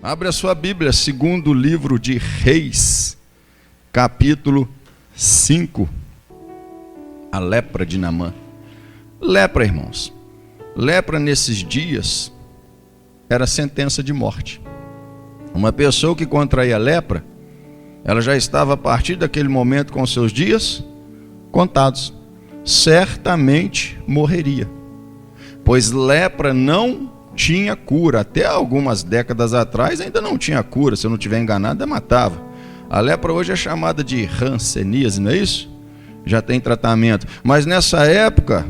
Abre a sua Bíblia, segundo livro de Reis, capítulo 5. A lepra de Naamã. Lepra, irmãos. Lepra nesses dias era sentença de morte. Uma pessoa que contraía lepra, ela já estava a partir daquele momento com seus dias contados. Certamente morreria. Pois lepra não tinha cura. Até algumas décadas atrás ainda não tinha cura. Se eu não estiver enganado, matava. A lepra hoje é chamada de hanseníase, não é isso? Já tem tratamento. Mas nessa época,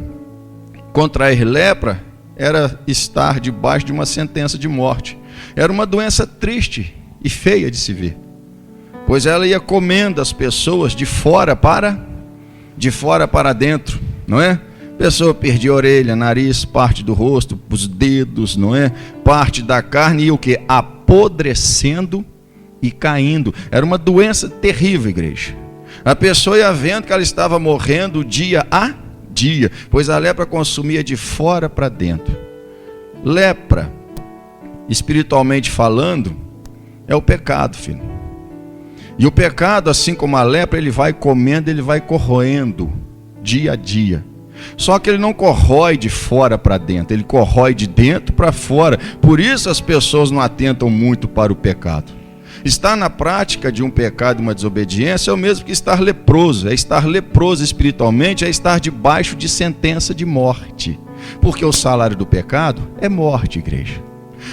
contrair lepra era estar debaixo de uma sentença de morte. Era uma doença triste e feia de se ver. Pois ela ia comendo as pessoas de fora para dentro, não é? A pessoa perdia a orelha, nariz, parte do rosto, os dedos, não é? Parte da carne e o que? Apodrecendo e caindo. Era uma doença terrível, igreja. A pessoa ia vendo que ela estava morrendo dia a dia, pois a lepra consumia de fora para dentro. Lepra, espiritualmente falando, é o pecado, filho. E o pecado, assim como a lepra, ele vai comendo, ele vai corroendo dia a dia. Só que ele não corrói de fora para dentro, ele corrói de dentro para fora. Por isso as pessoas não atentam muito para o pecado. Estar na prática de um pecado e uma desobediência é o mesmo que estar leproso. É estar leproso espiritualmente, é estar debaixo de sentença de morte. Porque o salário do pecado é morte, igreja.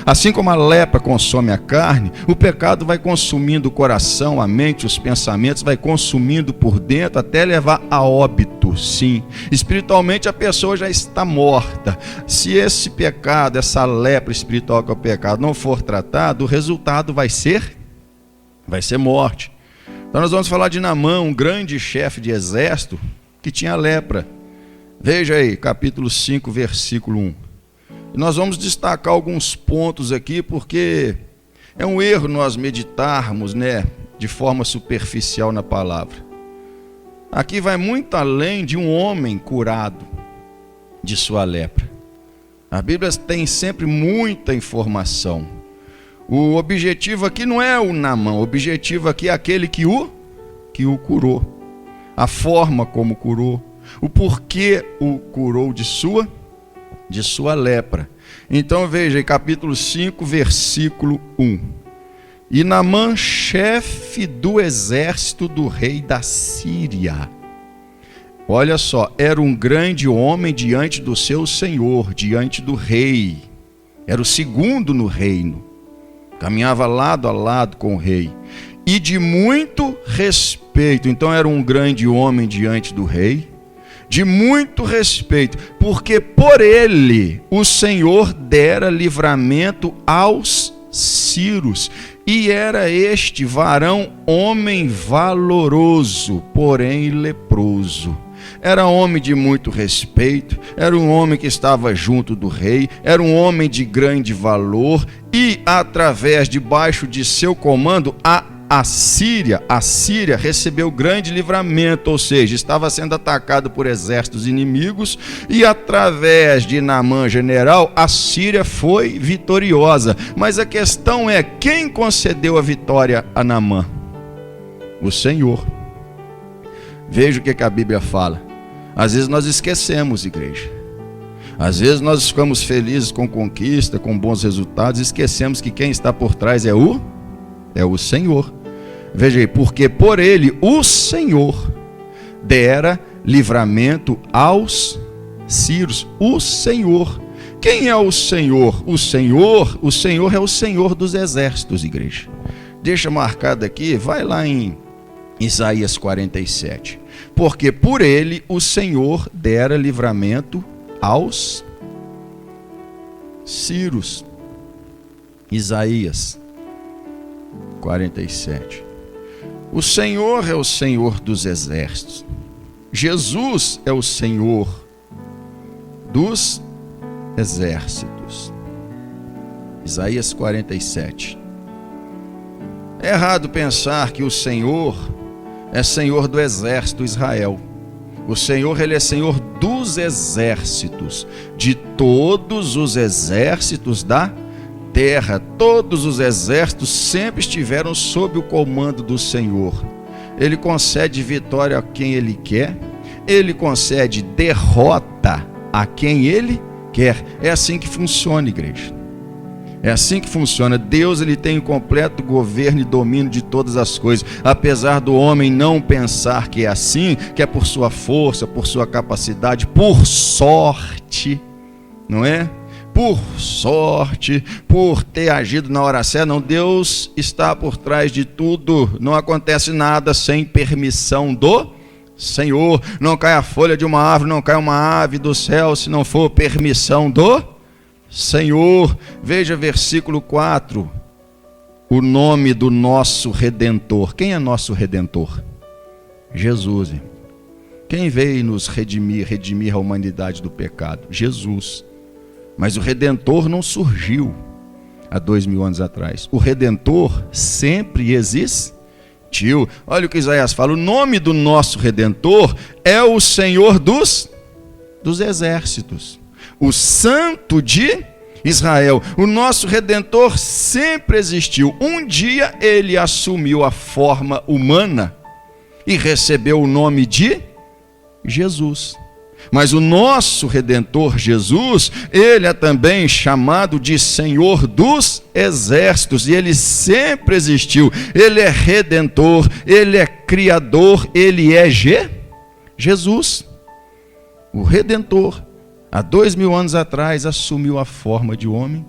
Assim como a lepra consome a carne, o pecado vai consumindo o coração, a mente, os pensamentos, vai consumindo por dentro até levar a óbito, sim. Espiritualmente a pessoa já está morta. Se esse pecado, essa lepra espiritual que é o pecado, não for tratado, o resultado vai ser morte. Então nós vamos falar de Naamã, um grande chefe de exército que tinha lepra. Veja aí, capítulo 5, versículo 1. E nós vamos destacar alguns pontos aqui, porque é um erro nós meditarmos, de forma superficial na palavra. Aqui vai muito além de um homem curado de sua lepra. A Bíblia tem sempre muita informação. O objetivo aqui não é o Naamã, o objetivo aqui é aquele que o curou. A forma como curou, o porquê o curou de sua lepra. Então veja aí, capítulo 5, versículo 1. E Naamã, chefe do exército do rei da Síria. Olha só, era um grande homem diante do seu senhor, diante do rei. Era o segundo no reino. Caminhava lado a lado com o rei. E de muito respeito. Então era um grande homem diante do rei. De muito respeito, porque por ele o Senhor dera livramento aos sírios, e era este varão homem valoroso, porém leproso. Era homem de muito respeito, era um homem que estava junto do rei, era um homem de grande valor, e debaixo de seu comando, a Síria recebeu grande livramento, ou seja, estava sendo atacado por exércitos inimigos, e através de Naamã, general, a Síria foi vitoriosa. Mas a questão é, quem concedeu a vitória a Naamã? O Senhor. Veja o que a Bíblia fala. Às vezes nós esquecemos, igreja. Às vezes nós ficamos felizes com conquista, com bons resultados, e esquecemos que quem está por trás é o Senhor. Veja aí, porque por ele o Senhor dera livramento aos sírios. O Senhor. Quem é o Senhor? O Senhor é o Senhor dos exércitos, igreja. Deixa marcado aqui, vai lá em Isaías 47. Porque por ele o Senhor dera livramento aos sírios. Isaías 47. O Senhor é o Senhor dos exércitos. Jesus é o Senhor dos exércitos. Isaías 47. É errado pensar que o Senhor é Senhor do exército Israel. O Senhor, ele é Senhor dos exércitos, de todos os exércitos da terra, todos os exércitos sempre estiveram sob o comando do Senhor. Ele concede vitória a quem Ele quer, Ele concede derrota a quem Ele quer. É assim que funciona, igreja. É assim que funciona. Deus, Ele tem o completo governo e domínio de todas as coisas. Apesar do homem não pensar que é assim, que é por sua força, por sua capacidade, por sorte, não é? Por sorte, por ter agido na hora certa. Não, Deus está por trás de tudo. Não acontece nada sem permissão do Senhor. Não cai a folha de uma árvore, não cai uma ave do céu, se não for permissão do Senhor. Veja versículo 4. O nome do nosso Redentor. Quem é nosso Redentor? Jesus. Quem veio nos redimir a humanidade do pecado? Jesus. Mas o Redentor não surgiu há 2000 anos atrás. O Redentor sempre existiu. Olha o que Isaías fala. O nome do nosso Redentor é o Senhor dos exércitos. O Santo de Israel. O nosso Redentor sempre existiu. Um dia ele assumiu a forma humana e recebeu o nome de Jesus. Mas o nosso Redentor Jesus, Ele é também chamado de Senhor dos exércitos, e Ele sempre existiu. Ele é Redentor, Ele é Criador, Ele é Jesus. O Redentor, há 2000 anos atrás, assumiu a forma de homem,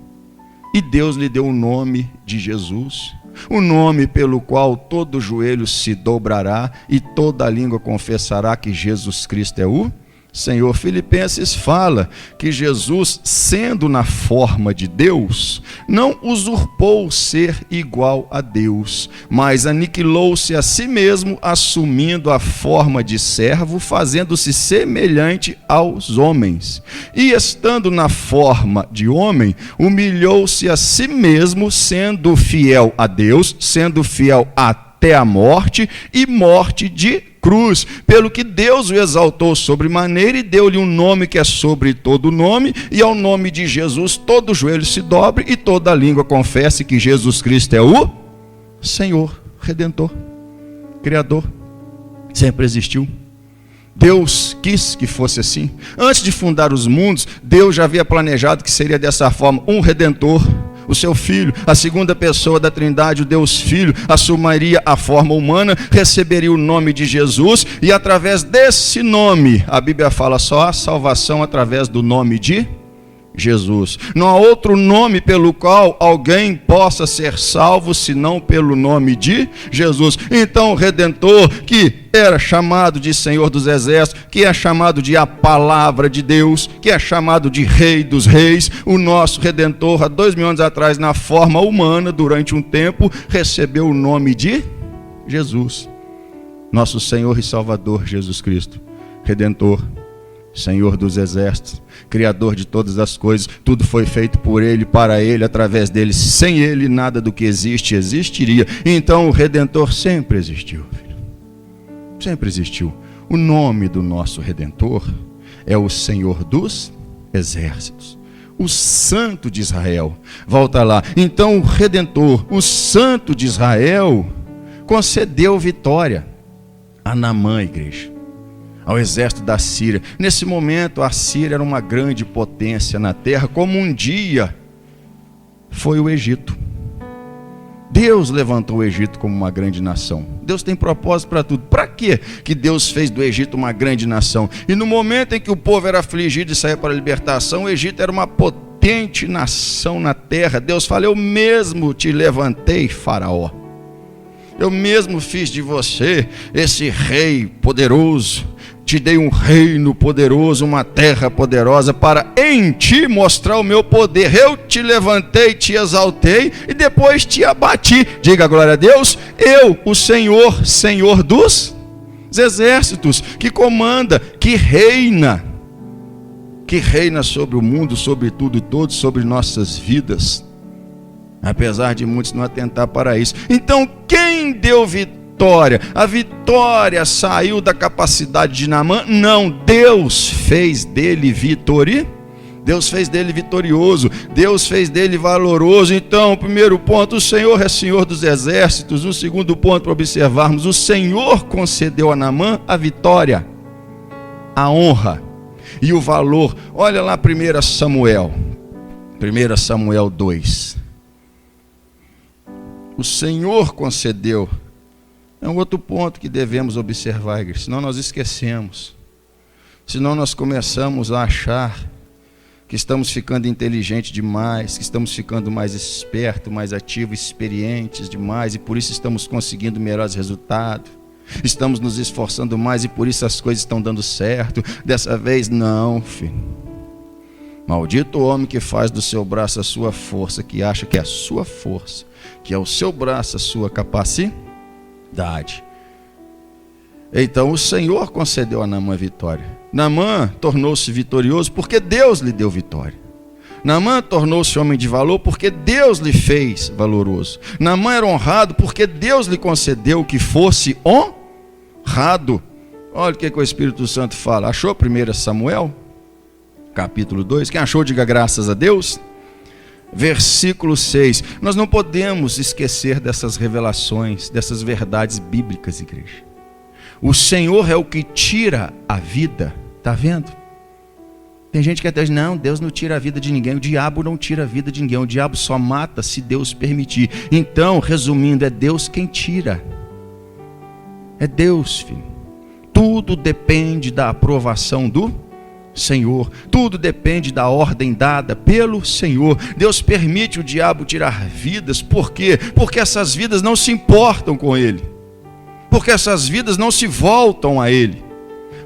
e Deus lhe deu o nome de Jesus, o nome pelo qual todo joelho se dobrará e toda língua confessará que Jesus Cristo é o Senhor. Filipenses fala que Jesus, sendo na forma de Deus, não usurpou ser igual a Deus, mas aniquilou-se a si mesmo, assumindo a forma de servo, fazendo-se semelhante aos homens. E estando na forma de homem, humilhou-se a si mesmo, sendo fiel a Deus, sendo fiel até a morte, e morte de cruz, pelo que Deus o exaltou sobremaneira e deu-lhe um nome que é sobre todo nome, e ao nome de Jesus todo joelho se dobre e toda língua confesse que Jesus Cristo é o Senhor, Redentor, Criador. Sempre existiu. Deus quis que fosse assim. Antes de fundar os mundos, Deus já havia planejado que seria dessa forma: um Redentor, o seu Filho, a segunda pessoa da Trindade, o Deus Filho, assumiria a forma humana, receberia o nome de Jesus, e através desse nome, a Bíblia fala só a salvação através do nome de Jesus. Não há outro nome pelo qual alguém possa ser salvo, senão pelo nome de Jesus. Então o Redentor, que era chamado de Senhor dos Exércitos, que é chamado de a Palavra de Deus, que é chamado de Rei dos Reis, o nosso Redentor, há 2000 anos atrás, na forma humana, durante um tempo, recebeu o nome de Jesus. Nosso Senhor e Salvador Jesus Cristo, Redentor, Senhor dos Exércitos, Criador de todas as coisas. Tudo foi feito por Ele, para Ele, através dEle. Sem Ele, nada do que existe existiria. Então o Redentor sempre existiu, filho. Sempre existiu. O nome do nosso Redentor é o Senhor dos Exércitos, o Santo de Israel. Volta lá. Então o Redentor, o Santo de Israel, concedeu vitória a Naamã, igreja, ao exército da Síria. Nesse momento, a Síria era uma grande potência na terra, como um dia foi o Egito. Deus levantou o Egito como uma grande nação. Deus tem propósito para tudo. Para quê que Deus fez do Egito uma grande nação? E no momento em que o povo era afligido e saía para a libertação, o Egito era uma potente nação na terra. Deus fala: eu mesmo te levantei, Faraó. Eu mesmo fiz de você esse rei poderoso. Te dei um reino poderoso, uma terra poderosa, para em ti mostrar o meu poder. Eu te levantei, te exaltei e depois te abati. Diga glória a Deus. Eu, o Senhor, Senhor dos exércitos, que comanda, que reina sobre o mundo, sobre tudo e todos, sobre nossas vidas, apesar de muitos não atentar para isso. Então quem deu vitória? A vitória saiu da capacidade de Naamã? Não, Deus fez dele vitorioso. Deus fez dele vitorioso, Deus fez dele valoroso. Então, o primeiro ponto, o Senhor é Senhor dos exércitos. O segundo ponto para observarmos, o Senhor concedeu a Naamã a vitória, a honra e o valor. Olha lá 1 Samuel 2. O Senhor concedeu. É um outro ponto que devemos observar, igreja, senão nós esquecemos. Senão nós começamos a achar que estamos ficando inteligentes demais, que estamos ficando mais espertos, mais ativos, experientes demais, e por isso estamos conseguindo melhores resultados. Estamos nos esforçando mais e por isso as coisas estão dando certo. Dessa vez não, filho. Maldito o homem que faz do seu braço a sua força, que acha que é a sua força, que é o seu braço a sua capacidade. Então o Senhor concedeu a Naamã vitória. Naamã tornou-se vitorioso porque Deus lhe deu vitória. Naamã tornou-se homem de valor porque Deus lhe fez valoroso. Naamã era honrado porque Deus lhe concedeu que fosse honrado. Olha o que o Espírito Santo fala. Achou 1 Samuel? Capítulo 2. Quem achou, diga graças a Deus. Versículo 6. Nós não podemos esquecer dessas revelações, dessas verdades bíblicas, igreja. O Senhor é o que tira a vida. Está vendo? Tem gente que até diz, não, Deus não tira a vida de ninguém. O diabo não tira a vida de ninguém. O diabo só mata se Deus permitir. Então, resumindo, é Deus quem tira. É Deus, filho. Tudo depende da aprovação do Senhor. Tudo depende da ordem dada pelo Senhor. Deus permite o diabo tirar vidas. Por quê? Porque essas vidas não se importam com Ele. Porque essas vidas não se voltam a Ele.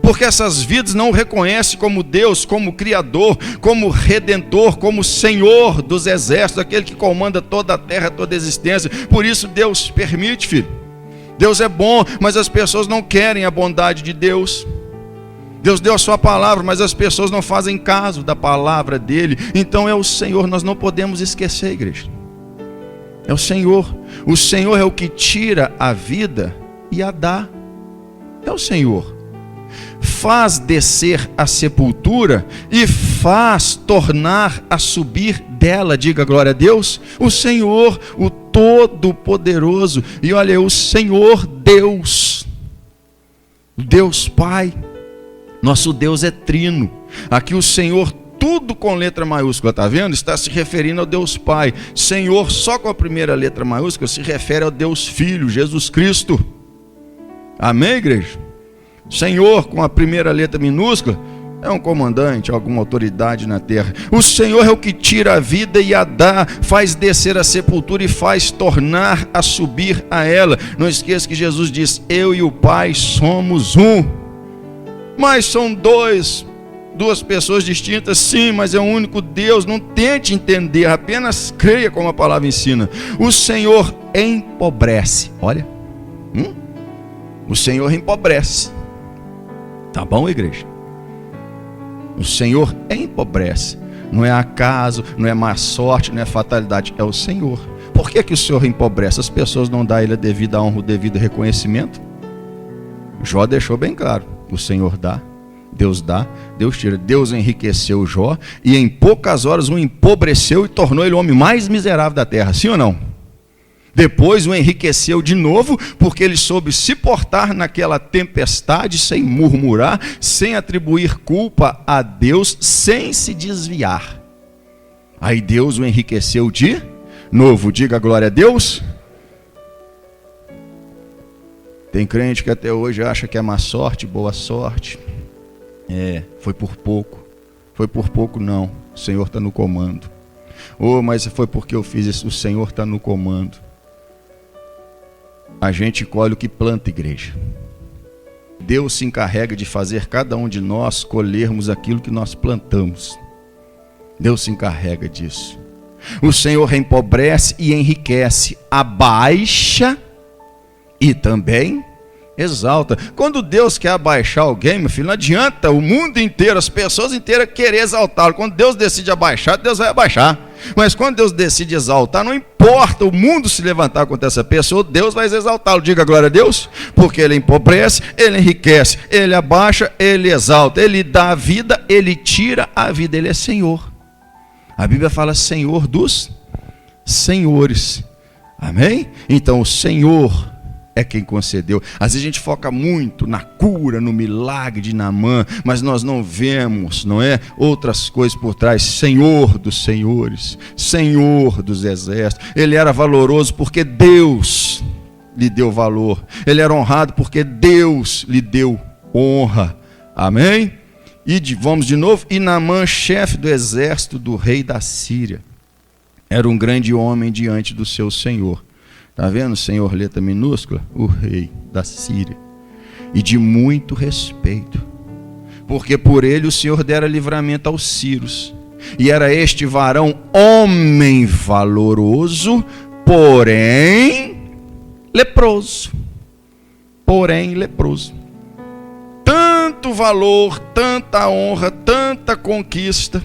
Porque essas vidas não o reconhecem como Deus, como Criador, como Redentor, como Senhor dos exércitos, aquele que comanda toda a terra, toda a existência. Por isso Deus permite, filho. Deus é bom, mas as pessoas não querem a bondade de Deus. Deus deu a sua palavra, mas as pessoas não fazem caso da palavra dele. Então é o Senhor, nós não podemos esquecer, igreja. É o Senhor. O Senhor é o que tira a vida e a dá. É o Senhor. Faz descer a sepultura e faz tornar a subir dela, diga glória a Deus. O Senhor, o Todo-Poderoso. E olha, o Senhor Deus, Deus Pai. Nosso Deus é trino. Aqui o Senhor, tudo com letra maiúscula, está vendo? Está se referindo ao Deus Pai. Senhor, só com a primeira letra maiúscula, se refere ao Deus Filho, Jesus Cristo. Amém, igreja? Senhor, com a primeira letra minúscula, é um comandante, alguma autoridade na terra. O Senhor é o que tira a vida e a dá, faz descer a sepultura e faz tornar a subir a ela. Não esqueça que Jesus diz, eu e o Pai somos um. Mas são duas pessoas distintas, sim, mas é um único Deus. Não tente entender, apenas creia como a palavra ensina. O Senhor empobrece. Olha, o Senhor empobrece. Tá bom, igreja? O Senhor empobrece. Não é acaso, não é má sorte, não é fatalidade, é o Senhor. Por que o Senhor empobrece? As pessoas não dão a Ele a devida honra, o devido reconhecimento? Jó deixou bem claro. O Senhor dá, Deus tira. Deus enriqueceu Jó e em poucas horas o empobreceu e tornou ele o homem mais miserável da terra. Sim ou não? Depois o enriqueceu de novo, porque ele soube se portar naquela tempestade sem murmurar, sem atribuir culpa a Deus, sem se desviar. Aí Deus o enriqueceu de novo. Diga glória a Deus. Tem crente que até hoje acha que é má sorte, boa sorte. Foi por pouco. Foi por pouco não. O Senhor está no comando. Mas foi porque eu fiz isso. O Senhor está no comando. A gente colhe o que planta, igreja. Deus se encarrega de fazer cada um de nós colhermos aquilo que nós plantamos. Deus se encarrega disso. O Senhor empobrece e enriquece, abaixa e também exalta. Quando Deus quer abaixar alguém, meu filho, não adianta o mundo inteiro, as pessoas inteiras querer exaltá-lo. Quando Deus decide abaixar, Deus vai abaixar. Mas quando Deus decide exaltar, não importa o mundo se levantar contra essa pessoa, Deus vai exaltá-lo. Diga glória a Deus, porque Ele empobrece, Ele enriquece, Ele abaixa, Ele exalta, Ele dá a vida, Ele tira a vida, Ele é Senhor. A Bíblia fala Senhor dos senhores. Amém? Então o Senhor é quem concedeu. Às vezes a gente foca muito na cura, no milagre de Naamã, mas nós não vemos, não é? Outras coisas por trás. Senhor dos senhores, Senhor dos exércitos. Ele era valoroso porque Deus lhe deu valor. Ele era honrado porque Deus lhe deu honra. Amém? Vamos de novo. E Naamã, chefe do exército do rei da Síria, era um grande homem diante do seu senhor. Está vendo? Senhor, letra minúscula, o rei da Síria. E de muito respeito, porque por ele o Senhor dera livramento aos sírios. E era este varão homem valoroso, porém leproso. Porém leproso. Tanto valor, tanta honra, tanta conquista,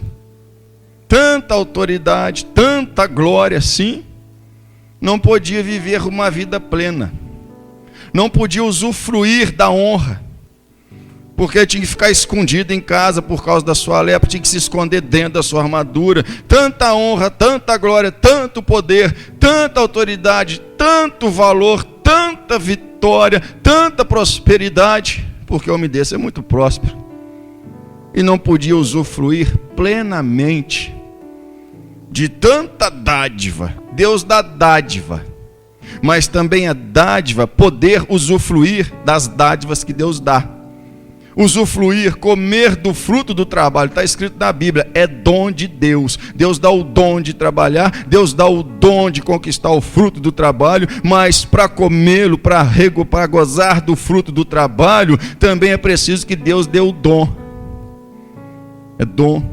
tanta autoridade, tanta glória, sim, não podia viver uma vida plena, não podia usufruir da honra, porque tinha que ficar escondido em casa por causa da sua lepra, tinha que se esconder dentro da sua armadura. Tanta honra, tanta glória, tanto poder, tanta autoridade, tanto valor, tanta vitória, tanta prosperidade, porque o homem desse é muito próspero, e não podia usufruir plenamente de tanta dádiva. Deus dá dádiva, mas também a dádiva, poder usufruir das dádivas que Deus dá. Usufruir, comer do fruto do trabalho, está escrito na Bíblia, é dom de Deus. Deus dá o dom de trabalhar, Deus dá o dom de conquistar o fruto do trabalho, mas para comê-lo, para gozar do fruto do trabalho, também é preciso que Deus dê o dom. É dom.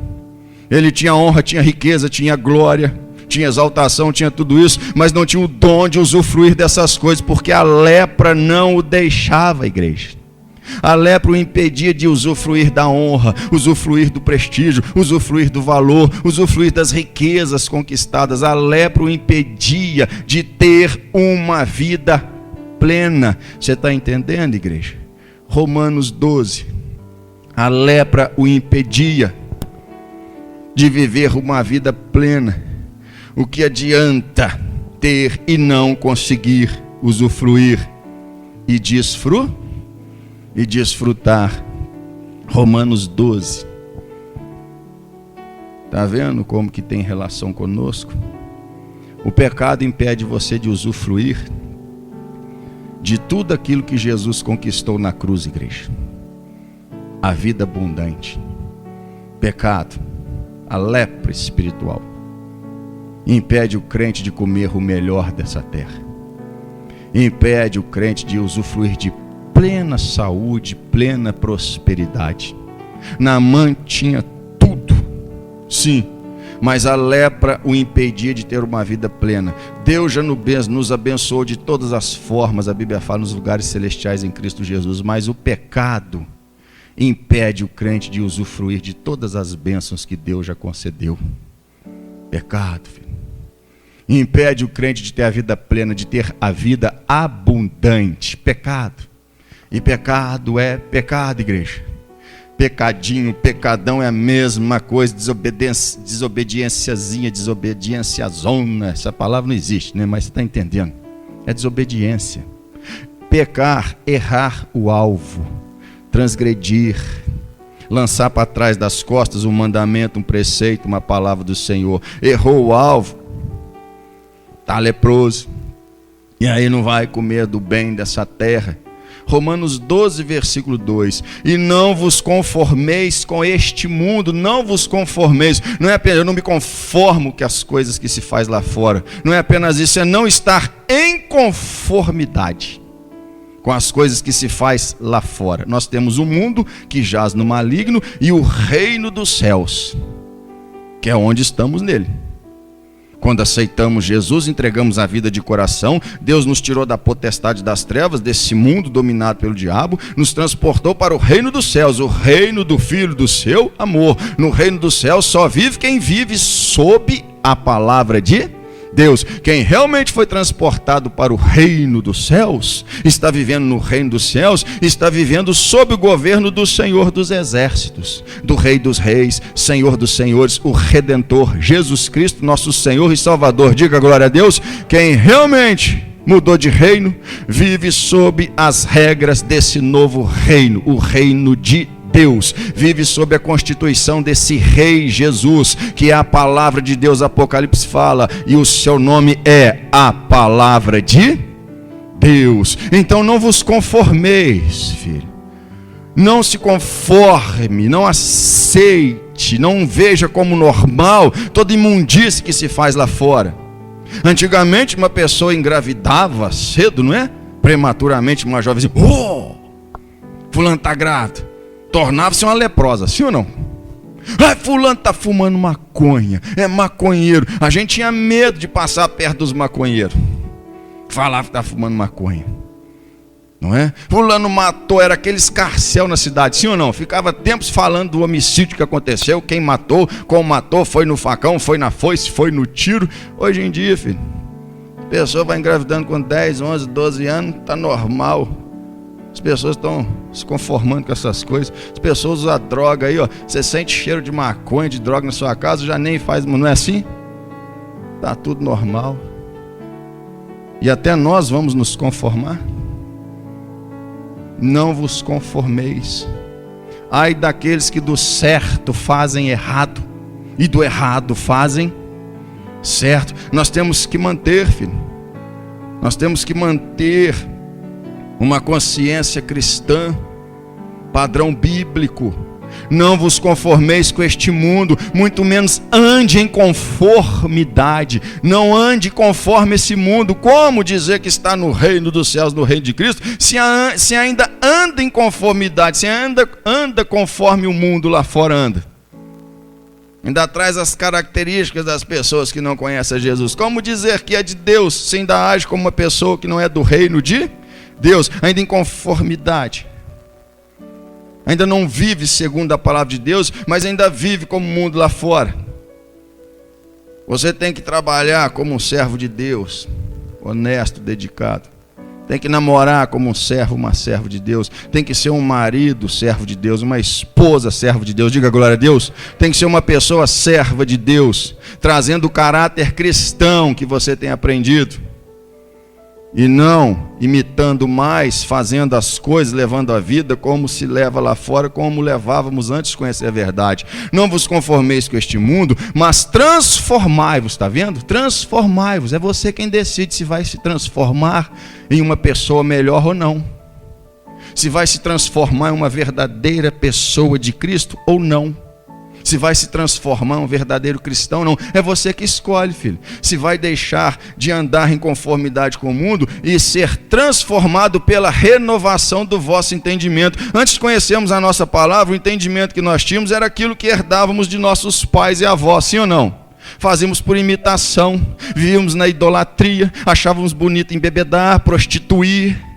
Ele tinha honra, tinha riqueza, tinha glória, tinha exaltação, tinha tudo isso, mas não tinha o dom de usufruir dessas coisas, porque a lepra não o deixava, igreja. A lepra o impedia de usufruir da honra, usufruir do prestígio, usufruir do valor, usufruir das riquezas conquistadas. A lepra o impedia de ter uma vida plena. Você está entendendo, igreja? Romanos 12. A lepra o impedia de viver uma vida plena. O que adianta ter e não conseguir usufruir e desfrutar? Romanos 12. Está vendo como que tem relação conosco? O pecado impede você de usufruir de tudo aquilo que Jesus conquistou na cruz, igreja. A vida abundante. Pecado, a lepra espiritual, impede o crente de comer o melhor dessa terra. Impede o crente de usufruir de plena saúde, plena prosperidade. Naamã tinha tudo, sim, mas a lepra o impedia de ter uma vida plena. Deus já nos abençoou de todas as formas, a Bíblia fala, nos lugares celestiais em Cristo Jesus, mas o pecado impede o crente de usufruir de todas as bênçãos que Deus já concedeu. Pecado, filho, impede o crente de ter a vida plena, de ter a vida abundante. Pecado. E pecado é pecado, igreja. Pecadinho, pecadão é a mesma coisa. Desobediênciazinha, desobediênciazona. Essa palavra não existe, né? Mas você está entendendo. É desobediência. Pecar, errar o alvo, transgredir, lançar para trás das costas um mandamento, um preceito, uma palavra do Senhor. Errou o alvo, está leproso, e aí não vai comer do bem dessa terra. Romanos 12, versículo 2. E não vos conformeis com este mundo. Não vos conformeis. Não é apenas, eu não me conformo com as coisas que se faz lá fora. Não é apenas isso, é não estar em conformidade com as coisas que se faz lá fora. Nós temos um mundo que jaz no maligno e o reino dos céus, que é onde estamos nele. Quando aceitamos Jesus, entregamos a vida de coração, Deus nos tirou da potestade das trevas, desse mundo dominado pelo diabo, nos transportou para o reino dos céus, o reino do Filho do seu amor. No reino dos céus só vive quem vive sob a palavra de Deus. Quem realmente foi transportado para o reino dos céus, está vivendo no reino dos céus, está vivendo sob o governo do Senhor dos exércitos, do Rei dos reis, Senhor dos senhores, o Redentor, Jesus Cristo, nosso Senhor e Salvador. Diga glória a Deus. Quem realmente mudou de reino, vive sob as regras desse novo reino, o reino de Deus, vive sob a constituição desse Rei Jesus, que é a palavra de Deus. Apocalipse fala, e o seu nome é a palavra de Deus. Então não vos conformeis, filho, não se conforme, não aceite, não veja como normal toda imundície que se faz lá fora. Antigamente uma pessoa engravidava cedo, não é? Prematuramente, uma jovem dizia, fulano está grávido, tornava-se uma leprosa, sim ou não? Fulano está fumando maconha, é maconheiro. A gente tinha medo de passar perto dos maconheiros, falava que está fumando maconha, não é? Fulano matou, era aquele escarcéu na cidade, sim ou não? Ficava tempos falando do homicídio que aconteceu, quem matou, como matou, foi no facão, foi na foice, foi no tiro. Hoje em dia, filho, a pessoa vai engravidando com 10, 11, 12 anos, está normal. As pessoas estão se conformando com essas coisas. As pessoas usam droga aí, ó. Você sente cheiro de maconha, de droga na sua casa, já nem faz, não é assim? Tá tudo normal. E até nós vamos nos conformar. Não vos conformeis. Ai daqueles que do certo fazem errado e do errado fazem certo. Nós temos que manter, filho. Nós temos que manter uma consciência cristã, padrão bíblico. Não vos conformeis com este mundo, muito menos ande em conformidade. Não ande conforme esse mundo. Como dizer que está no reino dos céus, no reino de Cristo, se ainda anda em conformidade, se ainda anda conforme o mundo lá fora anda? Ainda traz as características das pessoas que não conhecem Jesus. Como dizer que é de Deus, se ainda age como uma pessoa que não é do reino de Deus, ainda em conformidade, ainda não vive segundo a palavra de Deus, mas ainda vive como o mundo lá fora. Você tem que trabalhar como um servo de Deus, honesto, dedicado. Tem que namorar como um servo, uma serva de Deus. Tem que ser um marido servo de Deus, uma esposa servo de Deus. Diga glória a Deus. Tem que ser uma pessoa serva de Deus, trazendo o caráter cristão que você tem aprendido. E não imitando mais, fazendo as coisas, levando a vida como se leva lá fora, como levávamos antes de conhecer a verdade. Não vos conformeis com este mundo, mas transformai-vos, está vendo? Transformai-vos, é você quem decide se vai se transformar em uma pessoa melhor ou não. Se vai se transformar em uma verdadeira pessoa de Cristo ou não. Se vai se transformar em um verdadeiro cristão ou não. É você que escolhe, filho. Se vai deixar de andar em conformidade com o mundo e ser transformado pela renovação do vosso entendimento. Antes de conhecermos a nossa palavra, o entendimento que nós tínhamos era aquilo que herdávamos de nossos pais e avós, sim ou não? Fazíamos por imitação, vivíamos na idolatria, achávamos bonito embebedar, prostituir.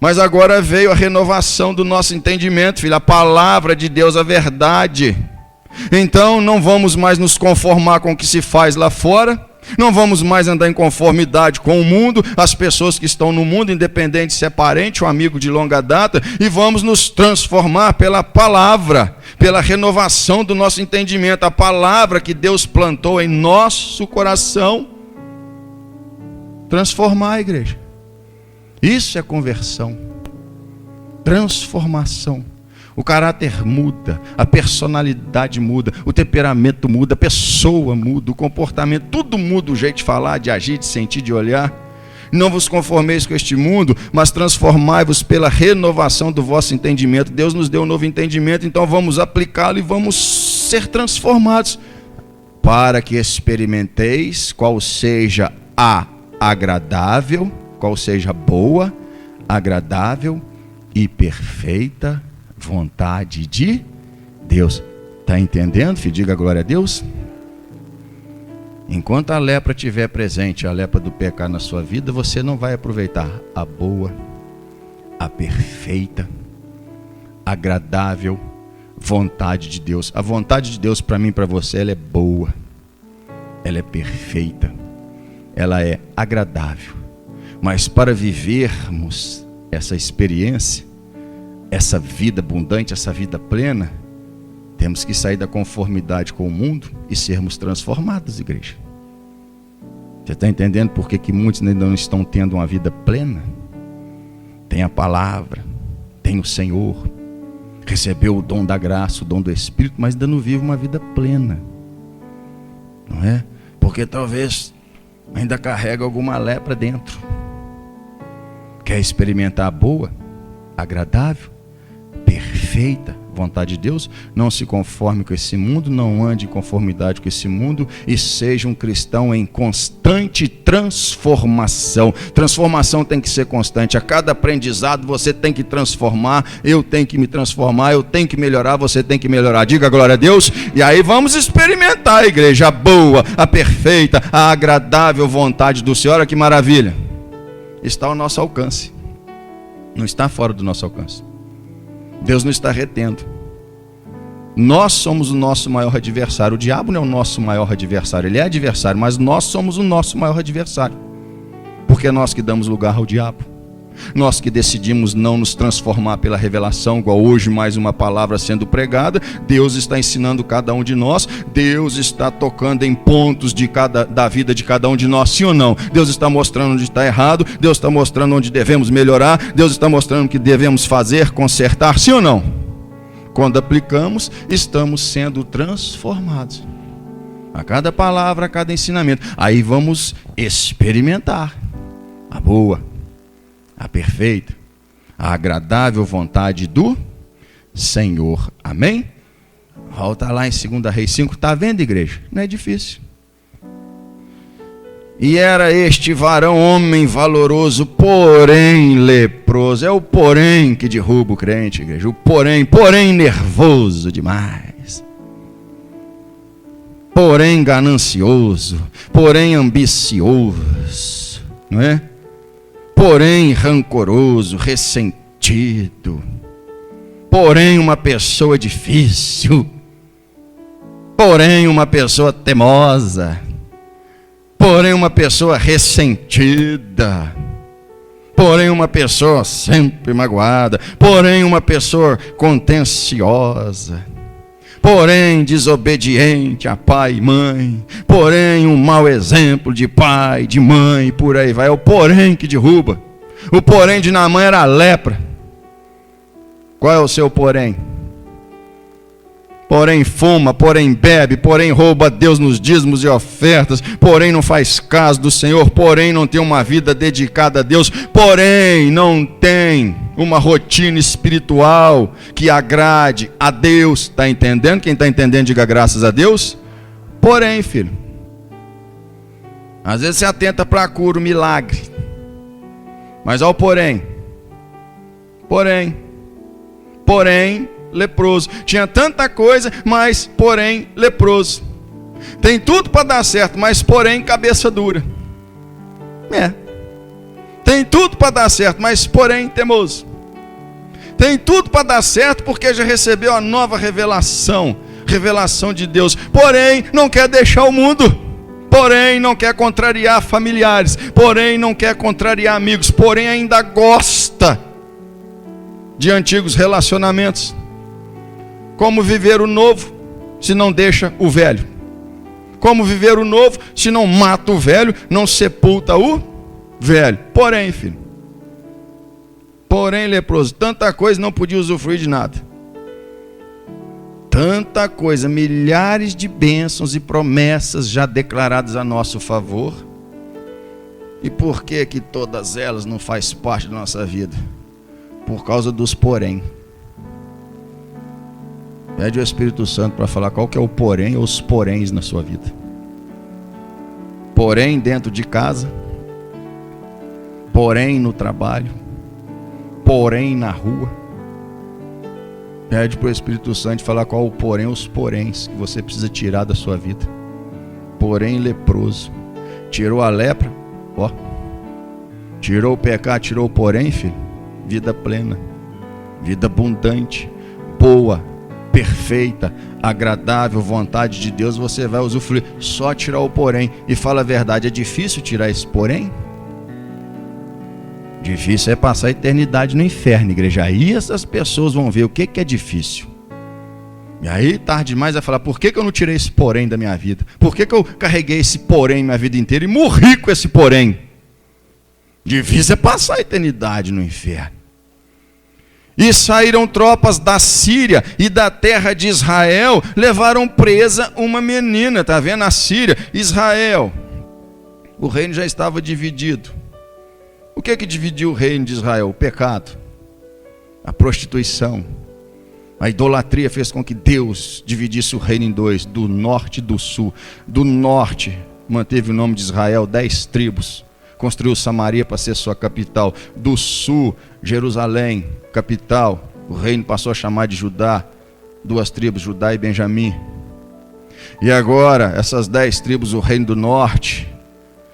Mas agora veio a renovação do nosso entendimento, filho, a palavra de Deus, a verdade. Então não vamos mais nos conformar com o que se faz lá fora, não vamos mais andar em conformidade com o mundo, as pessoas que estão no mundo, independente se é parente ou amigo de longa data, e vamos nos transformar pela palavra, pela renovação do nosso entendimento, a palavra que Deus plantou em nosso coração. Transformar a igreja. Isso é conversão, transformação. O caráter muda, a personalidade muda, o temperamento muda, a pessoa muda, o comportamento, tudo muda, o jeito de falar, de agir, de sentir, de olhar. Não vos conformeis com este mundo, mas transformai-vos pela renovação do vosso entendimento. Deus nos deu um novo entendimento, então vamos aplicá-lo e vamos ser transformados, para que experimenteis qual seja a agradável, qual seja a boa, agradável e perfeita vontade de Deus. Está entendendo, filho? Diga glória a Deus. Enquanto a lepra estiver presente, a lepra do pecado na sua vida, você não vai aproveitar a boa, a perfeita, agradável vontade de Deus. A vontade de Deus para mim e para você, ela é boa, ela é perfeita, ela é agradável. Mas para vivermos essa experiência, essa vida abundante, essa vida plena, temos que sair da conformidade com o mundo e sermos transformados, igreja. Você está entendendo por que muitos ainda não estão tendo uma vida plena? Tem a palavra, tem o Senhor, recebeu o dom da graça, o dom do Espírito, mas ainda não vive uma vida plena. Não é? Porque talvez ainda carrega alguma lepra dentro. Quer experimentar a boa, agradável, perfeita vontade de Deus? Não se conforme com esse mundo, não ande em conformidade com esse mundo e seja um cristão em constante transformação. Transformação tem que ser constante. A cada aprendizado você tem que transformar, eu tenho que me transformar, eu tenho que melhorar, você tem que melhorar. Diga glória a Deus. E aí vamos experimentar, igreja, a boa, a perfeita, a agradável vontade do Senhor. Olha que maravilha. Está ao nosso alcance. Não está fora do nosso alcance. Deus não está retendo. Nós somos o nosso maior adversário. O diabo não é o nosso maior adversário. Ele é adversário, mas nós somos o nosso maior adversário. Porque é nós que damos lugar ao diabo. Nós que decidimos não nos transformar pela revelação, igual hoje mais uma palavra sendo pregada. Deus está ensinando cada um de nós. Deus está tocando em pontos da vida de cada um de nós, sim ou não? Deus está mostrando onde está errado. Deus está mostrando onde devemos melhorar. Deus está mostrando o que devemos fazer, consertar, sim ou não? Quando aplicamos, estamos sendo transformados. A cada palavra, a cada ensinamento. Aí vamos experimentar a boa, a perfeita, a agradável vontade do Senhor. Amém? Volta lá em 2 Reis 5. Está vendo, igreja? Não é difícil. E era este varão homem valoroso, porém leproso. É o porém que derruba o crente, igreja. O porém nervoso demais. Porém ganancioso, porém ambicioso, não é? Porém rancoroso, ressentido, porém uma pessoa difícil, porém uma pessoa teimosa, porém uma pessoa ressentida, porém uma pessoa sempre magoada, porém uma pessoa contenciosa, porém desobediente a pai e mãe, porém um mau exemplo de pai, de mãe, por aí vai. É o porém que derruba. O porém de Naamã era a lepra. Qual é o seu porém? Porém fuma, porém bebe, porém rouba a Deus nos dízimos e ofertas, porém não faz caso do Senhor, porém não tem uma vida dedicada a Deus, porém não tem uma rotina espiritual que agrade a Deus. Está entendendo? Quem está entendendo, diga graças a Deus. Porém, filho, às vezes você atenta para a cura, o milagre, mas ao porém, leproso. Tinha tanta coisa, mas porém leproso. Tem tudo para dar certo, mas porém cabeça dura. Tem tudo para dar certo, mas porém teimoso. Tem tudo para dar certo porque já recebeu a nova revelação de Deus. Porém não quer deixar o mundo. Porém não quer contrariar familiares. Porém não quer contrariar amigos. Porém ainda gosta de antigos relacionamentos. Como viver o novo se não deixa o velho? Como viver o novo se não mata o velho, não sepulta o velho? Porém, filho, porém leproso, tanta coisa, não podia usufruir de nada. Tanta coisa, milhares de bênçãos e promessas já declaradas a nosso favor. E por que todas elas não fazem parte da nossa vida? Por causa dos porém. Pede o Espírito Santo para falar qual que é o porém ou os poréns na sua vida. Porém dentro de casa, porém no trabalho, porém na rua. Pede para o Espírito Santo falar qual o porém ou os poréns que você precisa tirar da sua vida. porém leproso. Tirou a lepra, ó. Tirou o pecado, tirou o porém, filho. Vida plena, vida abundante, boa, perfeita, agradável, vontade de Deus, você vai usufruir. Só tirar o porém. E fala a verdade, é difícil tirar esse porém? Difícil é passar a eternidade no inferno, igreja. Aí essas pessoas vão ver o que é difícil. E aí, tarde demais, vai falar, por que eu não tirei esse porém da minha vida? Por que eu carreguei esse porém minha vida inteira e morri com esse porém? Difícil é passar a eternidade no inferno. E saíram tropas da Síria e da terra de Israel, levaram presa uma menina, está vendo? A Síria, Israel. O reino já estava dividido. O que dividiu o reino de Israel? O pecado, a prostituição. A idolatria fez com que Deus dividisse o reino em dois, do norte e do sul. Do norte manteve o nome de Israel, 10 tribos. Construiu Samaria para ser sua capital. Do sul, Jerusalém, capital. O reino passou a chamar de Judá. 2 tribos, Judá e Benjamim. E agora, essas 10 tribos, o reino do norte,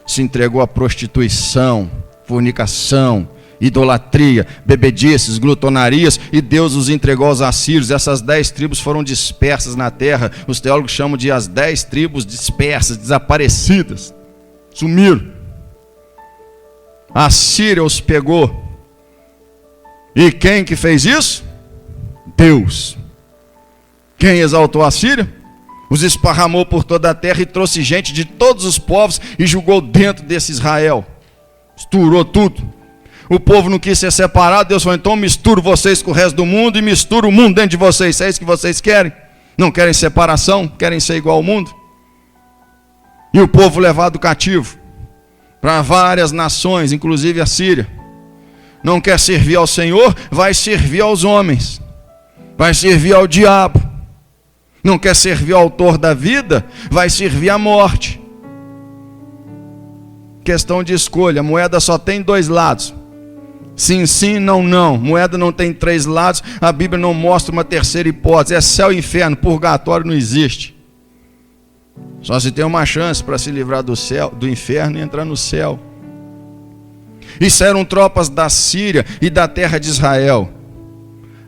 se entregou à prostituição, fornicação, idolatria, bebedices, glutonarias, e Deus os entregou aos assírios. Essas 10 tribos foram dispersas na terra. Os teólogos chamam de as 10 tribos dispersas, desaparecidas. Sumiram. A Síria os pegou. E quem que fez isso? Deus. Quem exaltou a Síria? Os esparramou por toda a terra e trouxe gente de todos os povos e julgou dentro desse Israel. Misturou tudo. O povo não quis ser separado. Deus falou, então misturo vocês com o resto do mundo e misturo o mundo dentro de vocês. É isso que vocês querem? Não querem separação? Querem ser igual ao mundo? E o povo levado cativo para várias nações, inclusive a Síria. Não quer servir ao Senhor, vai servir aos homens, vai servir ao diabo. Não quer servir ao autor da vida, vai servir à morte. Questão de escolha, a moeda só tem 2 lados. Sim, sim, não, não. Moeda não tem 3 lados, a Bíblia não mostra uma terceira hipótese. É céu e inferno, purgatório não existe. Só se tem uma chance para se livrar do céu, do inferno e entrar no céu. E saíram tropas da Síria e da terra de Israel.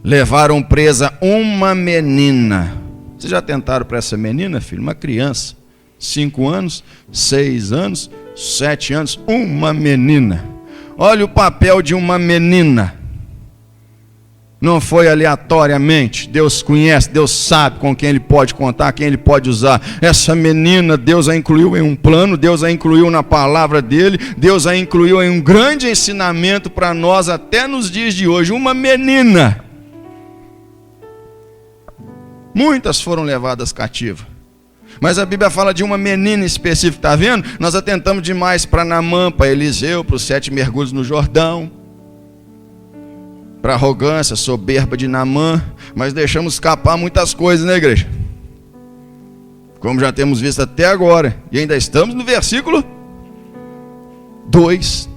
Levaram presa uma menina. Vocês já tentaram para essa menina, filho? Uma criança. 5 anos, 6 anos, 7 anos. Uma menina. Olha o papel de uma menina. Não foi aleatoriamente. Deus conhece, Deus sabe com quem Ele pode contar, quem Ele pode usar. Essa menina, Deus a incluiu em um plano, Deus a incluiu na palavra dEle, Deus a incluiu em um grande ensinamento para nós até nos dias de hoje. Uma menina. Muitas foram levadas cativas. Mas a Bíblia fala de uma menina específica, está vendo? Nós atentamos demais para Naamã, para Eliseu, para os 7 mergulhos no Jordão, para a arrogância, soberba de Naamã, mas deixamos escapar muitas coisas, né, igreja? Como já temos visto até agora, e ainda estamos no versículo 2.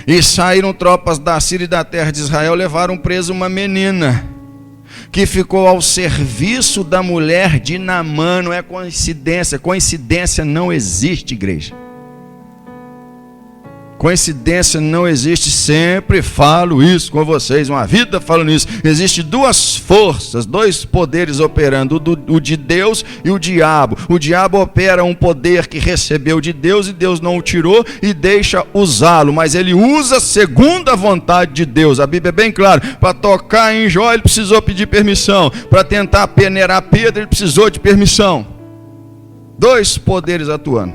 E saíram tropas da Síria e da terra de Israel, levaram presa uma menina, que ficou ao serviço da mulher de Naamã. Não é coincidência, coincidência não existe, igreja. Coincidência não existe, sempre falo isso com vocês, uma vida falando isso. Existem 2 forças, 2 poderes operando, o de Deus e o diabo. O diabo opera um poder que recebeu de Deus e Deus não o tirou e deixa usá-lo, mas ele usa segundo a vontade de Deus. A Bíblia é bem clara, para tocar em Jó ele precisou pedir permissão, para tentar peneirar Pedro ele precisou de permissão. 2 poderes atuando,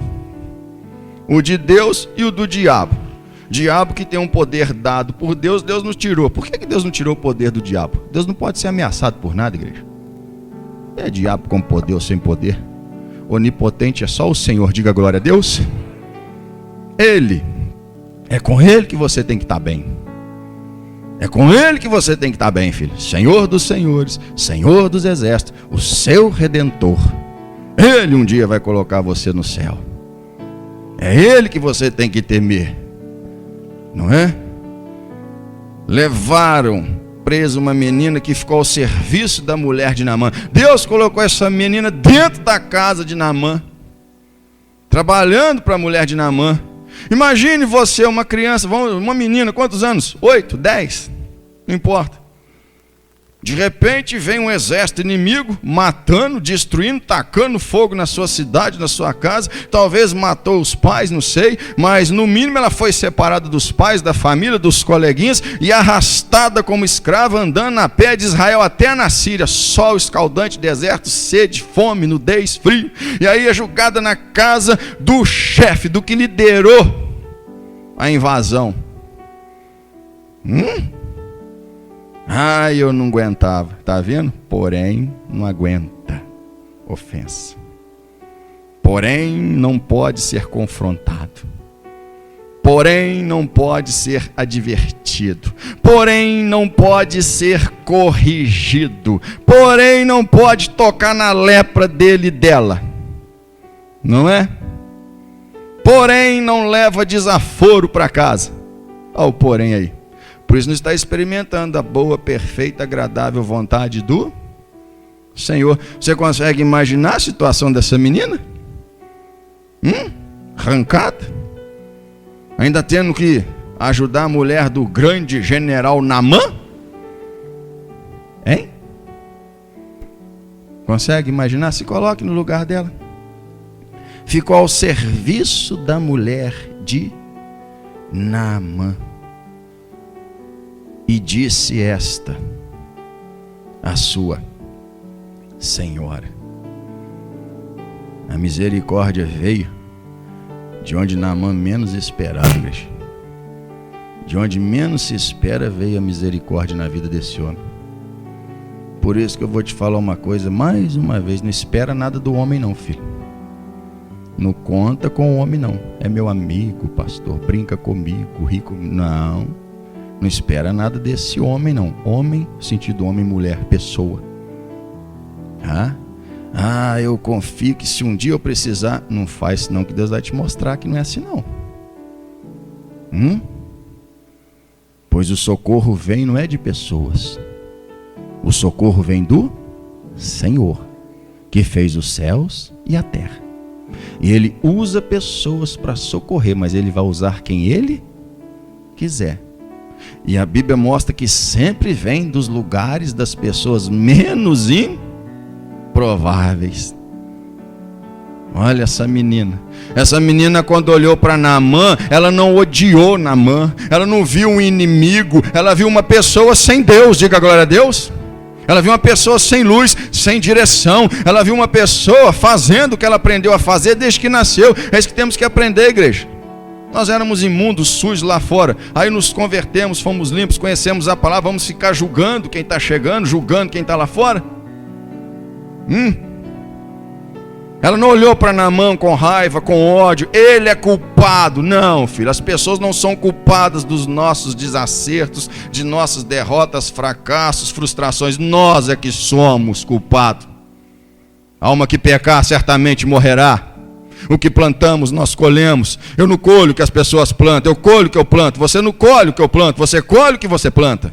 o de Deus e o do diabo. Diabo que tem um poder dado por Deus, Deus nos tirou. Por que Deus não tirou o poder do diabo? Deus não pode ser ameaçado por nada, igreja. É diabo com poder ou sem poder. Onipotente é só o Senhor, diga glória a Deus. Ele, é com Ele que você tem que estar bem. É com Ele que você tem que estar bem, filho. Senhor dos senhores, Senhor dos exércitos, o seu Redentor. Ele um dia vai colocar você no céu. É Ele que você tem que temer, não é? Levaram presa uma menina que ficou ao serviço da mulher de Naamã. Deus colocou essa menina dentro da casa de Naamã. trabalhando para a mulher de Naamã. Imagine você, uma criança, uma menina, quantos anos? 8, 10, não importa. De repente vem um exército inimigo, matando, destruindo, tacando fogo na sua cidade, na sua casa. Talvez matou os pais, não sei, mas no mínimo ela foi separada dos pais, da família, dos coleguinhas e arrastada como escrava, andando a pé de Israel até na Síria. Sol escaldante, deserto, sede, fome, nudez, frio. E aí é julgada na casa do chefe, do que liderou a invasão. Eu não aguentava, tá vendo? Porém, não aguenta ofensa. Porém, não pode ser confrontado. Porém, não pode ser advertido. Porém, não pode ser corrigido. Porém, não pode tocar na lepra dele e dela. Não é? Porém, não leva desaforo para casa. Olha o porém aí. Por isso não está experimentando a boa, perfeita, agradável vontade do Senhor. Você consegue imaginar a situação dessa menina? Arrancada? Ainda tendo que ajudar a mulher do grande general Naamã? Hein? Consegue imaginar? Se coloque no lugar dela. Ficou ao serviço da mulher de Naamã. E disse esta, a sua senhora. A misericórdia veio de onde Naamã menos esperava, igreja. De onde menos se espera veio a misericórdia na vida desse homem. Por isso que eu vou te falar uma coisa, mais uma vez, não espera nada do homem não, filho. Não conta com o homem não. É meu amigo, pastor, brinca comigo, rico, não. Não espera nada desse homem, não. Homem, sentido homem, mulher, pessoa. Eu confio que se um dia eu precisar, não faz senão que Deus vai te mostrar que não é assim, não. Pois o socorro vem não é de pessoas. O socorro vem do Senhor, que fez os céus e a terra. E Ele usa pessoas para socorrer, mas Ele vai usar quem Ele quiser. E a Bíblia mostra que sempre vem dos lugares das pessoas menos improváveis. Olha essa menina. Essa menina, quando olhou para Naamã, ela não odiou Naamã. Ela não viu um inimigo. Ela viu uma pessoa sem Deus. Diga glória a Deus. Ela viu uma pessoa sem luz, sem direção. Ela viu uma pessoa fazendo o que ela aprendeu a fazer desde que nasceu. É isso que temos que aprender, igreja. Nós éramos imundos, sujos lá fora. Aí nos convertemos, fomos limpos, conhecemos a palavra. Vamos ficar julgando quem está chegando, julgando quem está lá fora? Ela não olhou para Naamã com raiva, com ódio. Ele é culpado. Não, filho, as pessoas não são culpadas dos nossos desacertos, de nossas derrotas, fracassos, frustrações. Nós é que somos culpados. A alma que pecar certamente morrerá. O que plantamos, nós colhemos. Eu não colho o que as pessoas plantam, eu colho o que eu planto. Você não colhe o que eu planto, você colhe o que você planta.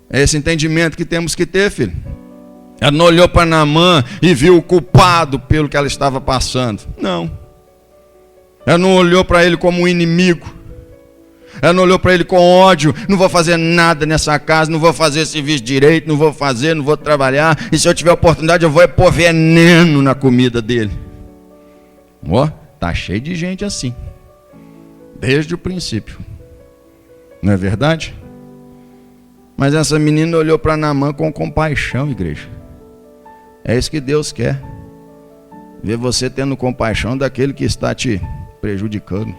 É esse entendimento que temos que ter, filho. Ela não olhou para Naamã e viu o culpado pelo que ela estava passando. Não. Ela não olhou para ele como um inimigo. Ela não olhou para ele com ódio. Não vou fazer nada nessa casa, não vou fazer serviço direito, não vou fazer, não vou trabalhar. E se eu tiver oportunidade, eu vou pôr veneno na comida dele. Tá cheio de gente assim. Desde o princípio. Não é verdade? Mas essa menina olhou para Naamã com compaixão, igreja. É isso que Deus quer. Ver você tendo compaixão daquele que está te prejudicando,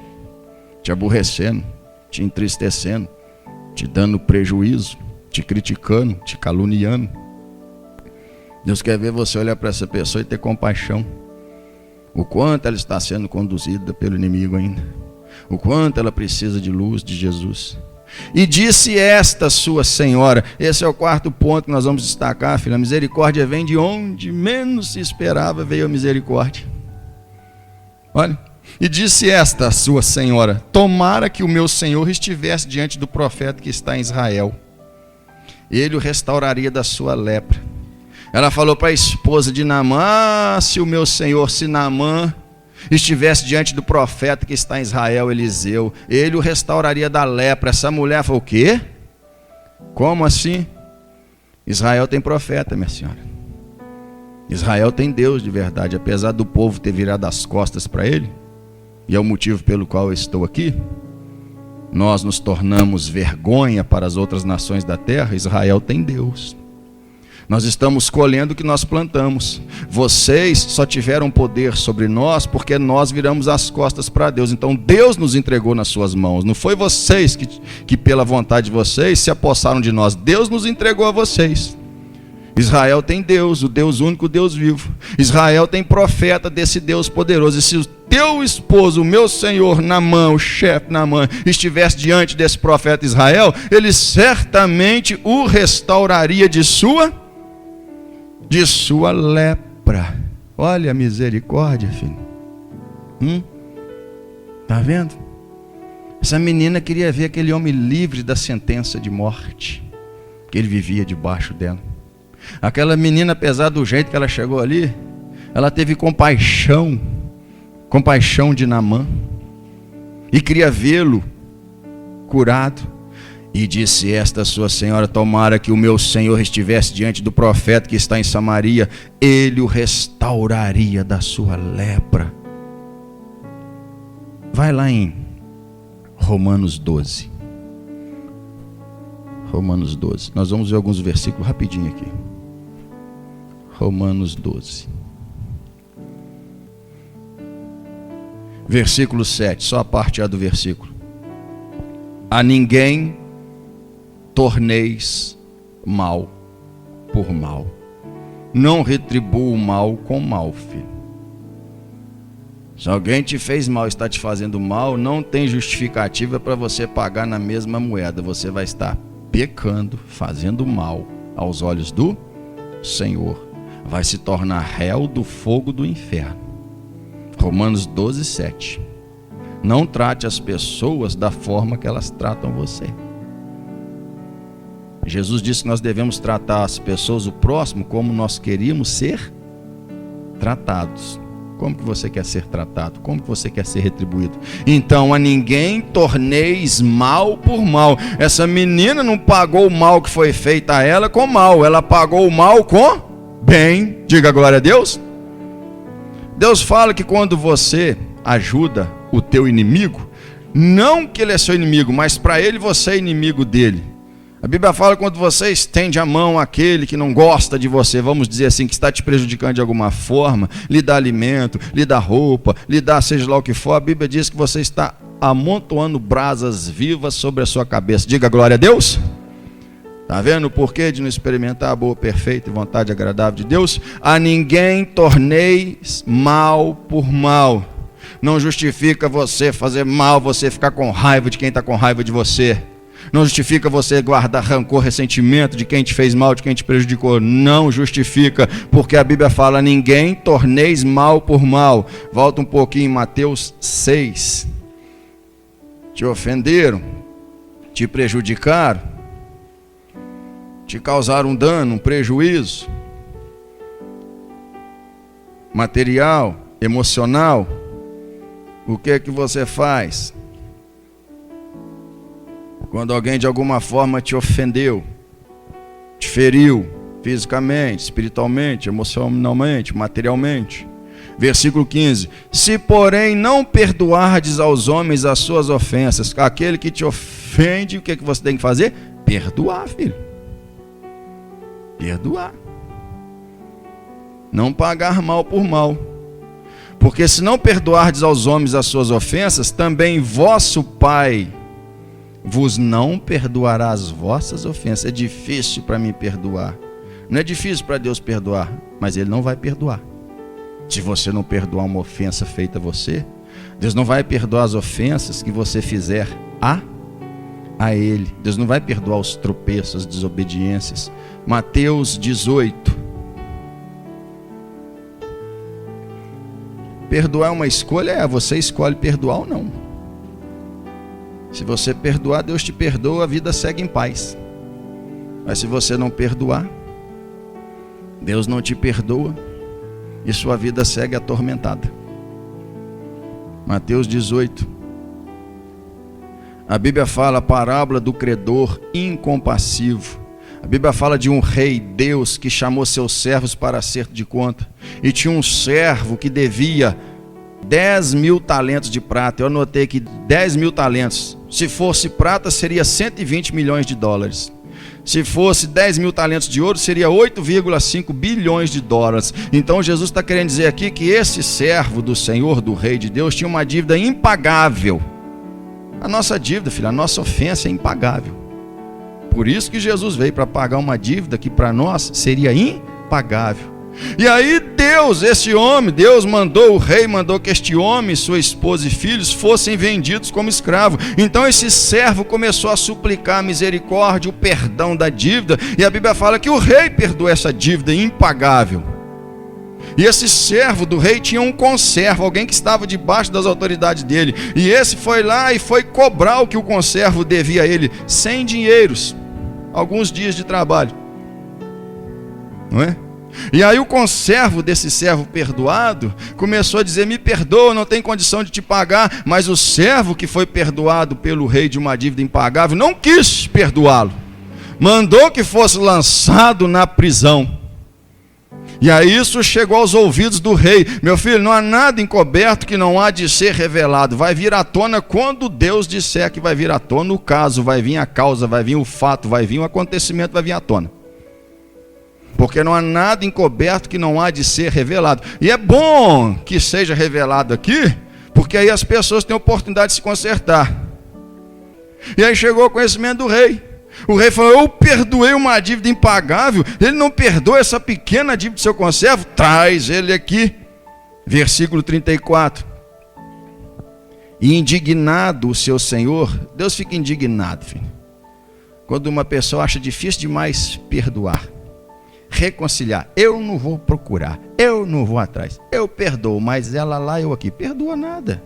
te aborrecendo, te entristecendo, te dando prejuízo, te criticando, te caluniando. Deus quer ver você olhar para essa pessoa e ter compaixão. O quanto ela está sendo conduzida pelo inimigo ainda. O quanto ela precisa de luz de Jesus. E disse esta sua senhora. Esse é o quarto ponto que nós vamos destacar, filha. A misericórdia vem de onde menos se esperava, veio a misericórdia. Olha. E disse esta sua senhora: tomara que o meu senhor estivesse diante do profeta que está em Israel. Ele o restauraria da sua lepra. Ela falou para a esposa de Naamã: ah, se o meu senhor, se Naamã estivesse diante do profeta que está em Israel, Eliseu, ele o restauraria da lepra. Essa mulher falou: o quê? Como assim? Israel tem profeta, minha senhora. Israel tem Deus de verdade, apesar do povo ter virado as costas para ele, e é o motivo pelo qual eu estou aqui. Nós nos tornamos vergonha para as outras nações da terra. Israel tem Deus. Nós estamos colhendo o que nós plantamos. Vocês só tiveram poder sobre nós porque nós viramos as costas para Deus. Então Deus nos entregou nas suas mãos. Não foi vocês que pela vontade de vocês se apossaram de nós. Deus nos entregou a vocês. Israel tem Deus, o Deus único, o Deus vivo. Israel tem profeta desse Deus poderoso. E se o teu esposo, o meu senhor Naamã, o chefe Naamã, estivesse diante desse profeta Israel, ele certamente o restauraria de sua lepra. Olha a misericórdia, filho. Tá vendo? Essa menina queria ver aquele homem livre da sentença de morte que ele vivia debaixo dela. Aquela menina, apesar do jeito que ela chegou ali, ela teve compaixão de Naamã, e queria vê-lo curado, e disse esta sua senhora: tomara que o meu senhor estivesse diante do profeta que está em Samaria, ele o restauraria da sua lepra. Vai lá em Romanos 12. Romanos 12. Nós vamos ver alguns versículos rapidinho aqui. Romanos 12. Versículo 7, só a parte A do versículo. A ninguém torneis mal por mal. Não retribua o mal com mal, filho. Se alguém te fez mal, está te fazendo mal, não tem justificativa para você pagar na mesma moeda. Você vai estar pecando, fazendo mal aos olhos do Senhor. Vai se tornar réu do fogo do inferno. Romanos 12, 7. Não trate as pessoas da forma que elas tratam você. Jesus disse que nós devemos tratar as pessoas, o próximo, como nós queríamos ser tratados. Como que você quer ser tratado? Como que você quer ser retribuído? Então, a ninguém torneis mal por mal. Essa menina não pagou o mal que foi feito a ela com mal. Ela pagou o mal com bem. Diga glória a Deus. Deus fala que quando você ajuda o teu inimigo, não que ele é seu inimigo, mas para ele você é inimigo dele. A Bíblia fala que quando você estende a mão àquele que não gosta de você, vamos dizer assim, que está te prejudicando de alguma forma, lhe dá alimento, lhe dá roupa, lhe dá seja lá o que for, a Bíblia diz que você está amontoando brasas vivas sobre a sua cabeça. Diga glória a Deus. Está vendo o porquê de não experimentar a boa, perfeita e vontade agradável de Deus? A ninguém torneis mal por mal. Não justifica você fazer mal, você ficar com raiva de quem está com raiva de você. Não justifica você guardar rancor, ressentimento de quem te fez mal, de quem te prejudicou. Não justifica, porque a Bíblia fala: ninguém torneis mal por mal. Volta um pouquinho em Mateus 6. Te ofenderam, te prejudicaram, te causaram um dano, um prejuízo material, emocional. O que é que você faz? Quando alguém de alguma forma te ofendeu, te feriu fisicamente, espiritualmente, emocionalmente, materialmente. Versículo 15: se porém não perdoardes aos homens as suas ofensas, aquele que te ofende, o que é que você tem que fazer? Perdoar, filho. Perdoar. Não pagar mal por mal. Porque se não perdoardes aos homens as suas ofensas, também vosso Pai vos não perdoará as vossas ofensas. É difícil para mim perdoar. Não é difícil para Deus perdoar, mas Ele não vai perdoar. Se você não perdoar uma ofensa feita a você, Deus não vai perdoar as ofensas que você fizer a Ele. Deus não vai perdoar os tropeços, as desobediências. Mateus 18. Perdoar é uma escolha, você escolhe perdoar ou não. Se você perdoar, Deus te perdoa, a vida segue em paz. Mas se você não perdoar, Deus não te perdoa e sua vida segue atormentada. Mateus 18. A Bíblia fala a parábola do credor incompassivo. A Bíblia fala de um rei, Deus, que chamou seus servos para acerto de conta. E tinha um servo que devia 10.000 talentos de prata. Eu anotei aqui 10.000 talentos. Se fosse prata, seria 120 milhões de dólares. Se fosse 10.000 talentos de ouro, seria 8,5 bilhões de dólares. Então Jesus está querendo dizer aqui que esse servo do Senhor, do Rei de Deus, tinha uma dívida impagável. A nossa dívida, filho, a nossa ofensa é impagável. Por isso que Jesus veio, para pagar uma dívida que para nós seria impagável. E aí Deus mandou, o rei mandou que este homem, sua esposa e filhos fossem vendidos como escravo. Então esse servo começou a suplicar a misericórdia, o perdão da dívida, e a Bíblia fala que o rei perdoou essa dívida impagável. E esse servo do rei tinha um conservo, alguém que estava debaixo das autoridades dele, e esse foi lá e foi cobrar o que o conservo devia a ele, 100 dinheiros, alguns dias de trabalho, não é? E aí o conservo desse servo perdoado começou a dizer: me perdoa, não tem condição de te pagar. Mas o servo que foi perdoado pelo rei de uma dívida impagável não quis perdoá-lo, mandou que fosse lançado na prisão. E aí isso chegou aos ouvidos do rei: meu filho, não há nada encoberto que não há de ser revelado. Vai vir à tona quando Deus disser que vai vir à tona. O caso, vai vir a causa, vai vir o fato, vai vir o acontecimento, vai vir à tona. Porque não há nada encoberto que não há de ser revelado. E é bom que seja revelado aqui, porque aí as pessoas têm a oportunidade de se consertar. E aí chegou o conhecimento do rei. O rei falou: eu perdoei uma dívida impagável. Ele não perdoa essa pequena dívida do seu conservo? Traz ele aqui. Versículo 34. E indignado o seu senhor, Deus fica indignado, filho, quando uma pessoa acha difícil demais perdoar, reconciliar. Eu não vou procurar, eu não vou atrás, eu perdoo, mas ela lá, eu aqui. Perdoa nada.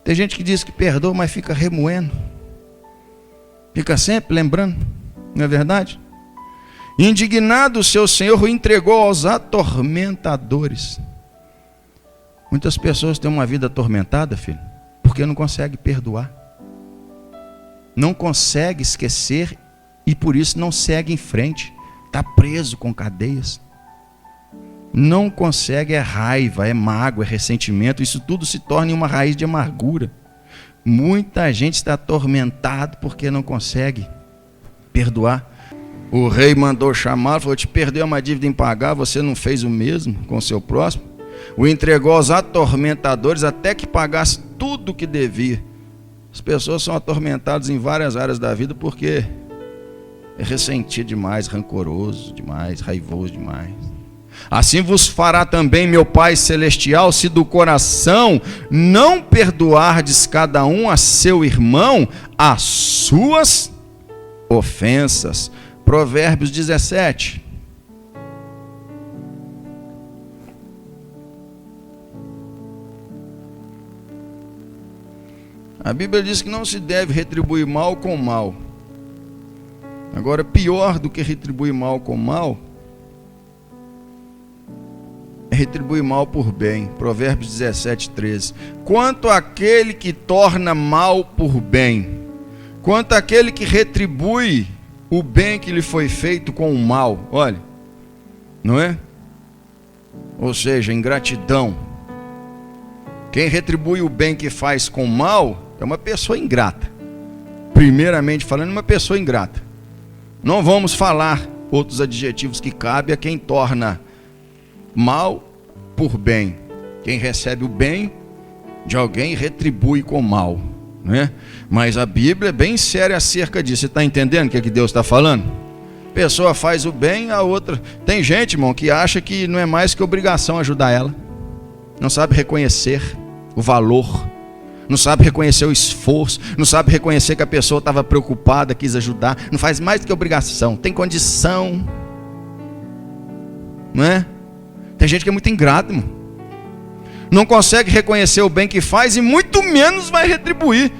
Tem gente que diz que perdoa, mas fica remoendo, fica sempre lembrando, não é verdade? Indignado o seu senhor o entregou aos atormentadores. Muitas pessoas têm uma vida atormentada, filho, porque não consegue perdoar, não consegue esquecer, e por isso não segue em frente. Está preso com cadeias, não consegue, é raiva, é mágoa, é ressentimento. Isso tudo se torna uma raiz de amargura. Muita gente está atormentado porque não consegue perdoar. O rei mandou chamar, falou: te perdoei uma dívida impagável, você não fez o mesmo com o seu próximo? O entregou aos atormentadores até que pagasse tudo o que devia. As pessoas são atormentadas em várias áreas da vida porque é ressentido demais, rancoroso demais, raivoso demais. Assim vos fará também meu Pai Celestial, se do coração não perdoardes cada um a seu irmão as suas ofensas. Provérbios 17. A Bíblia diz que não se deve retribuir mal com mal. Agora, pior do que retribuir mal com mal é retribuir mal por bem. Provérbios 17, 13. Quanto àquele que torna mal por bem, quanto àquele que retribui o bem que lhe foi feito com o mal, olha, não é? Ou seja, ingratidão. Quem retribui o bem que faz com o mal é uma pessoa ingrata. Primeiramente falando, uma pessoa ingrata. Não vamos falar outros adjetivos que cabem a quem torna mal por bem. Quem recebe o bem de alguém retribui com mal, né? Mas a Bíblia é bem séria acerca disso. Você está entendendo o que é que Deus está falando? A pessoa faz o bem, a outra... Tem gente, irmão, que acha que não é mais que obrigação ajudar ela. Não sabe reconhecer o valor, não sabe reconhecer o esforço, não sabe reconhecer que a pessoa estava preocupada, quis ajudar. Não faz mais do que obrigação, tem condição, não é? Tem gente que é muito ingrata, irmão. Não consegue reconhecer o bem que faz e muito menos vai retribuir.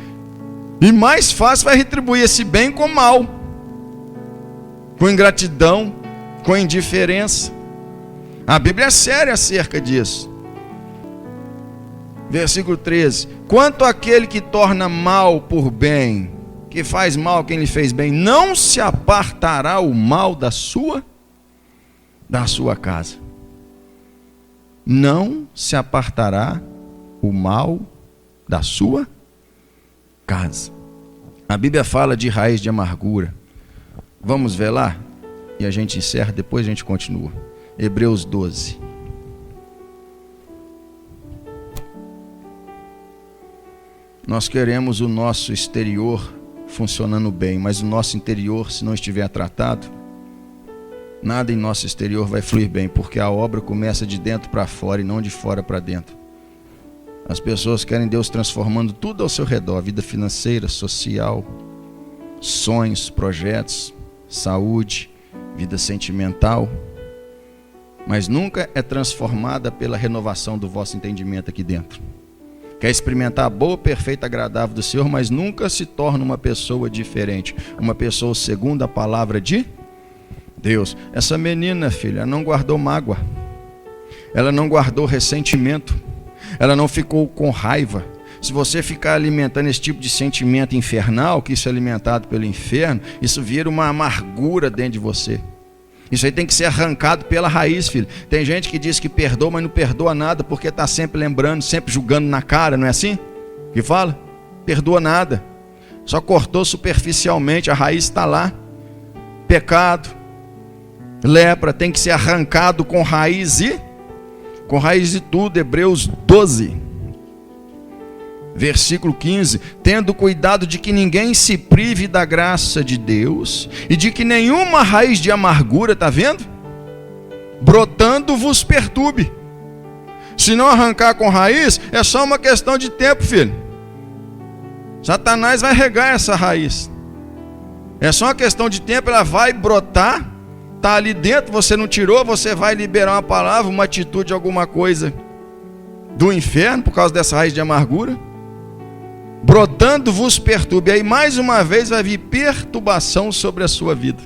E mais fácil vai retribuir esse bem com mal, com ingratidão, com indiferença. A Bíblia é séria acerca disso. Versículo 13: quanto àquele que torna mal por bem, que faz mal a quem lhe fez bem, não se apartará o mal da sua casa. Não se apartará o mal da sua casa. A Bíblia fala de raiz de amargura. Vamos ver lá? E a gente encerra, depois a gente continua. Hebreus 12. Nós queremos o nosso exterior funcionando bem, mas o nosso interior, se não estiver tratado, nada em nosso exterior vai fluir bem, porque a obra começa de dentro para fora e não de fora para dentro. As pessoas querem Deus transformando tudo ao seu redor, vida financeira, social, sonhos, projetos, saúde, vida sentimental, mas nunca é transformada pela renovação do vosso entendimento aqui dentro. Quer experimentar a boa, perfeita, agradável do Senhor, mas nunca se torna uma pessoa diferente, uma pessoa segundo a palavra de Deus. Essa menina, filha, não guardou mágoa, ela não guardou ressentimento, ela não ficou com raiva. Se você ficar alimentando esse tipo de sentimento infernal, que isso é alimentado pelo inferno, isso vira uma amargura dentro de você. Isso aí tem que ser arrancado pela raiz, filho. Tem gente que diz que perdoa, mas não perdoa nada, porque está sempre lembrando, sempre julgando na cara, não é assim? Que fala? Perdoa nada. Só cortou superficialmente, a raiz está lá. Pecado, lepra, tem que ser arrancado com raiz de tudo. Hebreus 12. Versículo 15: tendo cuidado de que ninguém se prive da graça de Deus, e de que nenhuma raiz de amargura, está vendo? Brotando vos perturbe. Se não arrancar com raiz, é só uma questão de tempo, filho. Satanás vai regar essa raiz. É só uma questão de tempo, ela vai brotar, está ali dentro, você não tirou, você vai liberar uma palavra, uma atitude, alguma coisa do inferno, por causa dessa raiz de amargura. Brotando vos perturbe. Aí mais uma vez vai vir perturbação sobre a sua vida.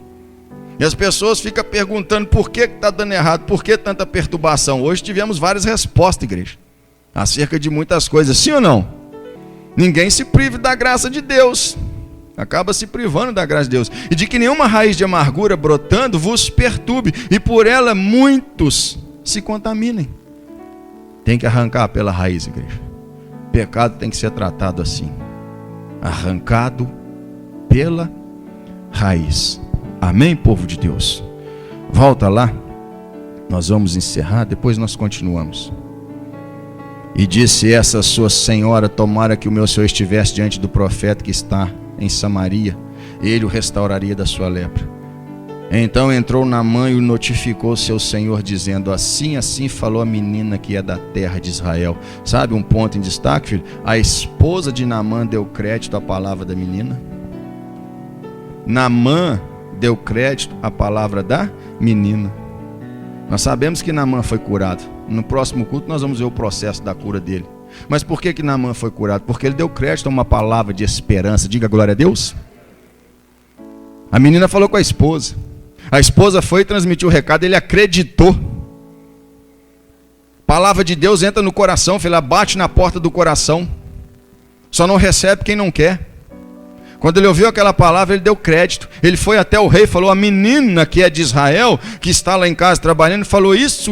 E as pessoas ficam perguntando por que está dando errado, por que tanta perturbação. Hoje tivemos várias respostas, igreja, acerca de muitas coisas, sim ou não? Ninguém se prive da graça de Deus, acaba se privando da graça de Deus. E de que nenhuma raiz de amargura brotando vos perturbe, e por ela muitos se contaminem. Tem que arrancar pela raiz, igreja. O pecado tem que ser tratado assim, arrancado pela raiz. Amém, povo de Deus? Volta lá, nós vamos encerrar, depois nós continuamos. E disse essa sua senhora: tomara que o meu senhor estivesse diante do profeta que está em Samaria, ele o restauraria da sua lepra. Então entrou Naamã e o notificou seu senhor, dizendo: assim falou a menina que é da terra de Israel. Sabe um ponto em destaque, filho? A esposa de Naamã deu crédito à palavra da menina. Naamã deu crédito à palavra da menina. Nós sabemos que Naamã foi curado. No próximo culto nós vamos ver o processo da cura dele. Mas por que Naamã foi curado? Porque ele deu crédito a uma palavra de esperança. Diga glória a Deus. A menina falou com a esposa. A esposa foi e transmitiu o recado, ele acreditou. Palavra de Deus entra no coração, filho, ela bate na porta do coração. Só não recebe quem não quer. Quando ele ouviu aquela palavra, ele deu crédito. Ele foi até o rei, falou: a menina que é de Israel, que está lá em casa trabalhando, falou isso,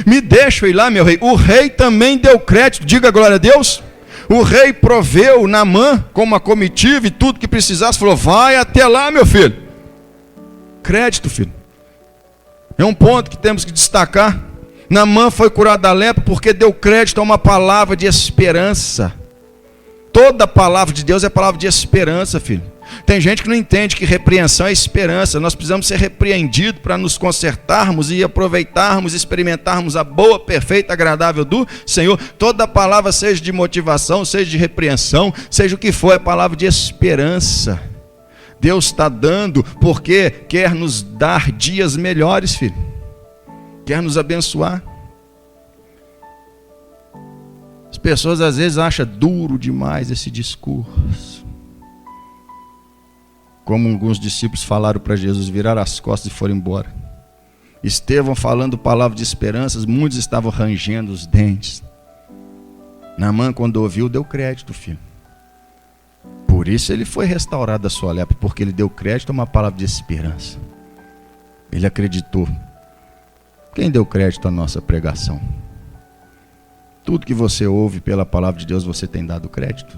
me deixa eu ir lá, meu rei. O rei também deu crédito, diga glória a Deus. O rei proveu Naamã com uma comitiva e tudo que precisasse, falou: vai até lá, meu filho. Crédito, filho. É um ponto que temos que destacar. Naamã foi curado da lepra porque deu crédito a uma palavra de esperança. Toda palavra de Deus é palavra de esperança, filho. Tem gente que não entende que repreensão é esperança. Nós precisamos ser repreendidos para nos consertarmos e aproveitarmos, experimentarmos a boa, perfeita, agradável do Senhor. Toda palavra, seja de motivação, seja de repreensão, seja o que for, é palavra de esperança. Deus está dando porque quer nos dar dias melhores, filho. Quer nos abençoar. As pessoas às vezes acham duro demais esse discurso. Como alguns discípulos falaram para Jesus, viraram as costas e foram embora. Estevão falando palavra de esperanças, muitos estavam rangendo os dentes. Naamã, quando ouviu, deu crédito, filho. Por isso ele foi restaurado da sua lepra, porque ele deu crédito a uma palavra de esperança. Ele acreditou. Quem deu crédito à nossa pregação? Tudo que você ouve pela palavra de Deus, você tem dado crédito.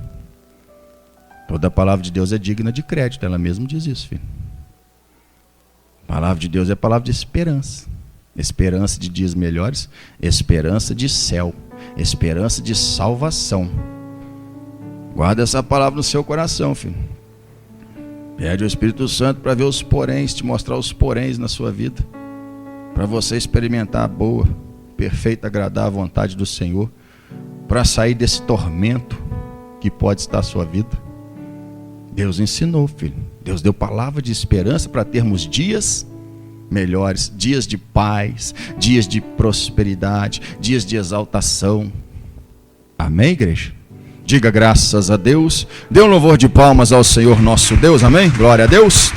Toda a palavra de Deus é digna de crédito, ela mesma diz isso, filho. A palavra de Deus é palavra de esperança. Esperança de dias melhores, esperança de céu, esperança de salvação. Guarda essa palavra no seu coração, filho. Pede ao Espírito Santo para ver os poréns, te mostrar os poréns na sua vida, para você experimentar a boa, perfeita, agradável vontade do Senhor, para sair desse tormento que pode estar a sua vida. Deus ensinou, filho. Deus deu palavra de esperança para termos dias melhores, dias de paz, dias de prosperidade, dias de exaltação. Amém, igreja? Diga graças a Deus. Dê um louvor de palmas ao Senhor nosso Deus. Amém? Glória a Deus.